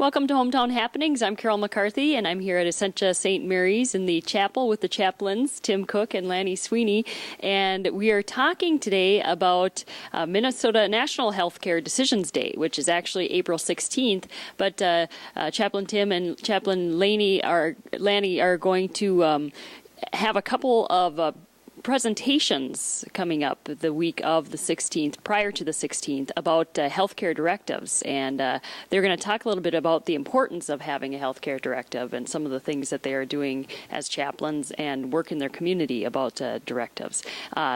Welcome to Hometown Happenings. I'm Carol McCarthy, and I'm here at Essentia St. Mary's in the chapel with the chaplains, Tim Cook and Lanny Sweeney. And we are talking today about Minnesota National Healthcare Decisions Day, which is actually April 16th. But Chaplain Tim and Chaplain Lanny are going to have a couple of presentations coming up the week of the 16th, prior to the 16th, about healthcare directives. And they're going to talk a little bit about the importance of having a healthcare directive and some of the things that they are doing as chaplains and work in their community about directives.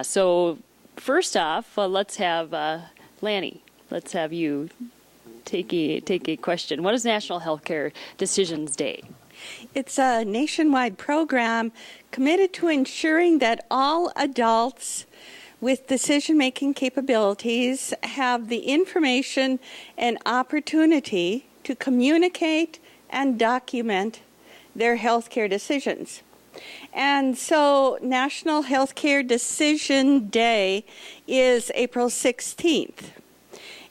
So first off, let's have Lanny. Let's have you take a question. What is National Healthcare Decisions Day? It's a nationwide program committed to ensuring that all adults with decision-making capabilities have the information and opportunity to communicate and document their healthcare decisions. And so National Healthcare Decision Day is April 16th.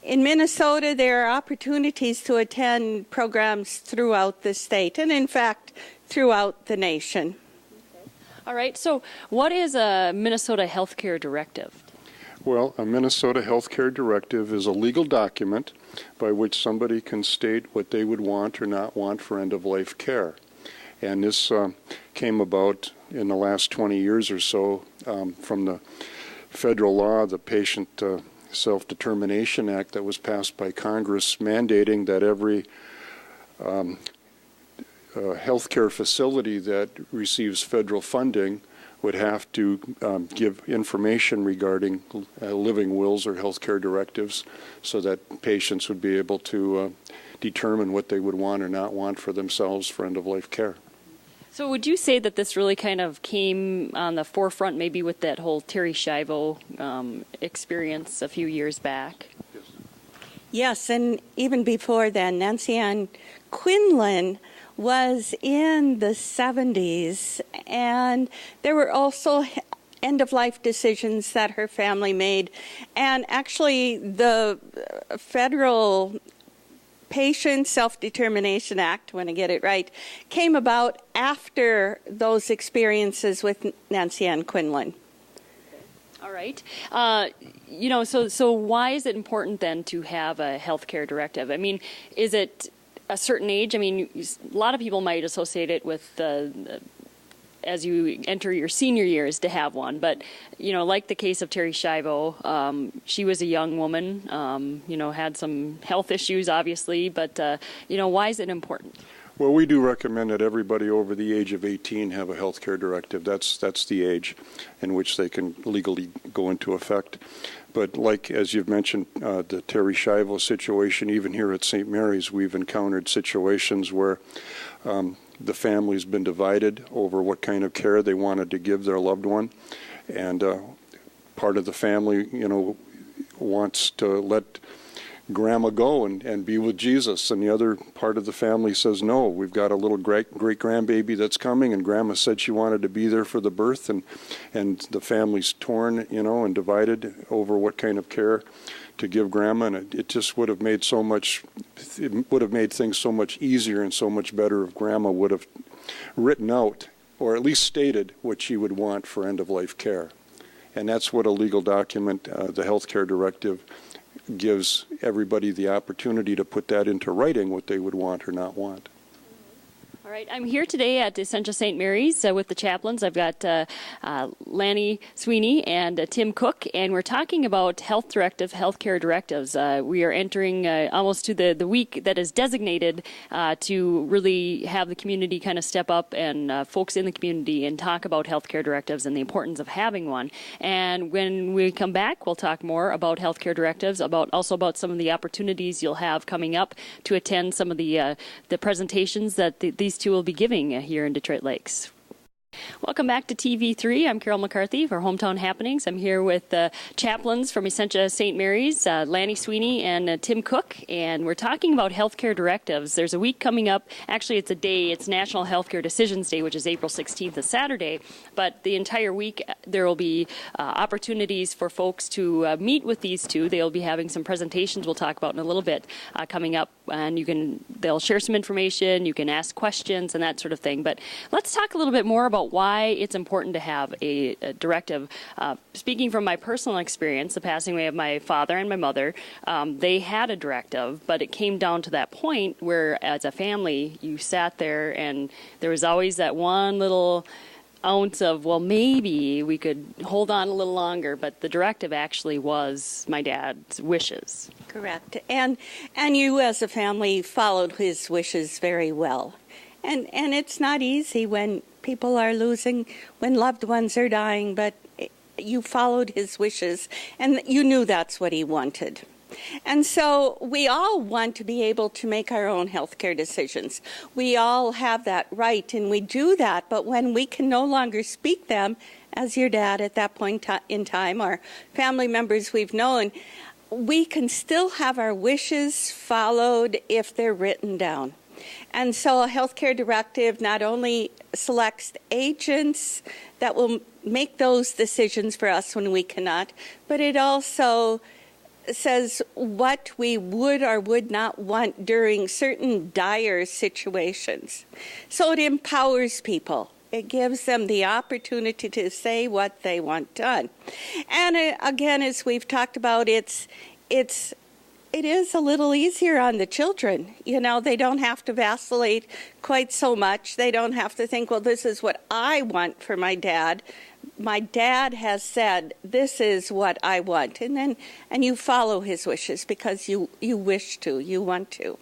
In Minnesota, there are opportunities to attend programs throughout the state and, in fact, throughout the nation. All right. So what is a Minnesota Healthcare Directive? Well, a Minnesota Healthcare Directive is a legal document by which somebody can state what they would want or not want for end-of-life care. And this came about in the last 20 years or so from the federal law, the Patient Self-Determination Act that was passed by Congress, mandating that every healthcare facility that receives federal funding would have to give information regarding living wills or healthcare directives so that patients would be able to determine what they would want or not want for themselves for end-of-life care. So would you say that this really kind of came on the forefront maybe with that whole Terry Schiavo experience a few years back? Yes, and even before then, Nancy Ann Quinlan was in the 70s, and there were also end-of-life decisions that her family made. And actually, the federal Patient Self-Determination Act, when I get it right, came about after those experiences with Nancy Ann Quinlan. All right. So why is it important then to have a healthcare directive? I mean, is it a certain age? I mean, a lot of people might associate it with as you enter your senior years to have one. But, like the case of Terry Schiavo, she was a young woman, had some health issues, obviously. But, why is it important? Well, we do recommend that everybody over the age of 18 have a health care directive. That's the age in which they can legally go into effect. But like, as you've mentioned, the Terry Schiavo situation, even here at St. Mary's, we've encountered situations where the family's been divided over what kind of care they wanted to give their loved one. And part of the family, wants to let Grandma go and be with Jesus, and the other part of the family says, no, we've got a little great-grandbaby that's coming, and Grandma said she wanted to be there for the birth, and the family's torn, and divided over what kind of care to give Grandma, and it just would have made things so much easier and so much better if Grandma would have written out, or at least stated, what she would want for end-of-life care. And that's what a legal document, the healthcare directive, gives everybody the opportunity to put that into writing, what they would want or not want. All right, I'm here today at Essentia St. Mary's with the chaplains. I've got Lanny Sweeney and Tim Cook, and we're talking about healthcare directives. We are entering almost to the week that is designated to really have the community kind of step up and folks in the community and talk about healthcare directives and the importance of having one. And when we come back, we'll talk more about healthcare directives, also about some of the opportunities you'll have coming up to attend some of the presentations that these two will be giving here in Detroit Lakes. Welcome back to TV3. I'm Carol McCarthy for Hometown Happenings. I'm here with chaplains from Essentia St. Mary's, Lanny Sweeney and Tim Cook, and we're talking about healthcare directives. There's a week coming up. Actually, it's a day. It's National Healthcare Decisions Day, which is April 16th, a Saturday. But the entire week, there will be opportunities for folks to meet with these two. They'll be having some presentations we'll talk about in a little bit coming up, and they'll share some information. You can ask questions and that sort of thing. But let's talk a little bit more about why it's important to have a directive. Speaking from my personal experience, the passing away of my father and my mother, they had a directive, but it came down to that point where, as a family, you sat there and there was always that one little ounce of, well, maybe we could hold on a little longer, but the directive actually was my dad's wishes. Correct. And you as a family followed his wishes very well. And it's not easy when people are losing, when loved ones are dying, but you followed his wishes, and you knew that's what he wanted. And so we all want to be able to make our own healthcare decisions. We all have that right, and we do that, but when we can no longer speak them, as your dad at that point in time, or family members we've known, we can still have our wishes followed if they're written down. And so a healthcare directive not only selects agents that will make those decisions for us when we cannot, but it also says what we would or would not want during certain dire situations. So it empowers people. It gives them the opportunity to say what they want done. And again, as we've talked about, it is a little easier on the children. You know, they don't have to vacillate quite so much. They don't have to think, well, this is what I want for my dad. My dad has said, this is what I want. And you follow his wishes because you wish to, you want to.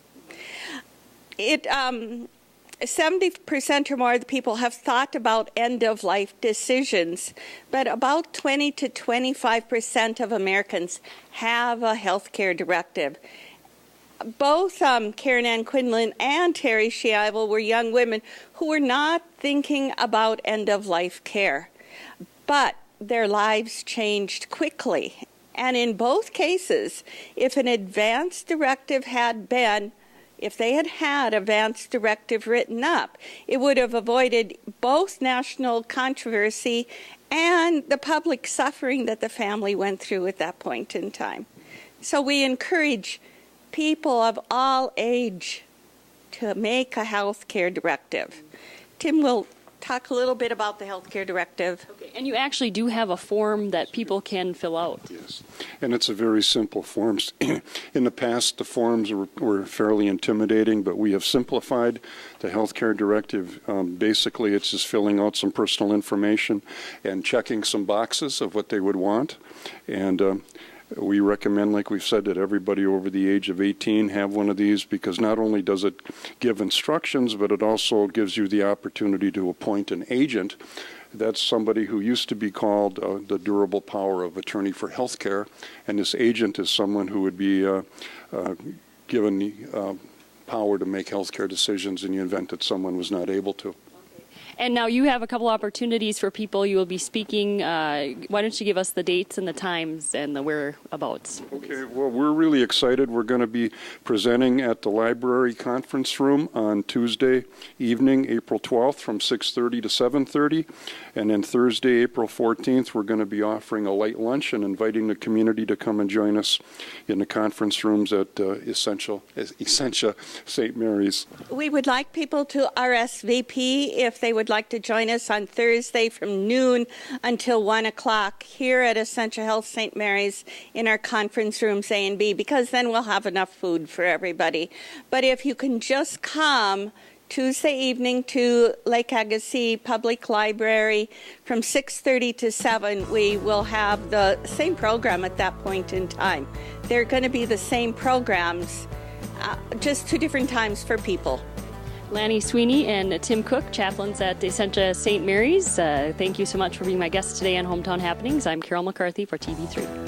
70% or more of the people have thought about end-of-life decisions, but about 20 to 25% of Americans have a health care directive. Both Karen Ann Quinlan and Terry Schiavel were young women who were not thinking about end-of-life care, but their lives changed quickly. And in both cases, if an advance directive had been if they had had advance directive written up, it would have avoided both national controversy and the public suffering that the family went through at that point in time. So we encourage people of all age to make a health care directive. Tim will talk a little bit about the health care directive. Okay. And you actually do have a form that people can fill out. Yes, and it's a very simple form. In the past, the forms were fairly intimidating, but we have simplified the health care directive. Basically, it's just filling out some personal information and checking some boxes of what they would want. And we recommend, like we've said, that everybody over the age of 18 have one of these, because not only does it give instructions, but it also gives you the opportunity to appoint an agent. That's somebody who used to be called the durable power of attorney for health care, and this agent is someone who would be given the power to make health care decisions in the event that someone was not able to. And now you have a couple opportunities for people. You will be speaking. Why don't you give us the dates and the times and the whereabouts? Okay, well, we're really excited. We're going to be presenting at the library conference room on Tuesday evening, April 12th from 6:30 to 7:30. And then Thursday, April 14th, we're going to be offering a light lunch and inviting the community to come and join us in the conference rooms at Essentia St. Mary's. We would like people to RSVP if they would like to join us on Thursday from noon until 1 o'clock here at Essentia Health St. Mary's in our conference rooms A and B, because then we'll have enough food for everybody. But if you can just come Tuesday evening to Lake Agassiz Public Library from 6:30 to 7, we will have the same program at that point in time. They're going to be the same programs, just 2 different times for people. Lanny Sweeney and Tim Cook, chaplains at Essentia St. Mary's. Thank you so much for being my guest today on Hometown Happenings. I'm Carol McCarthy for TV3.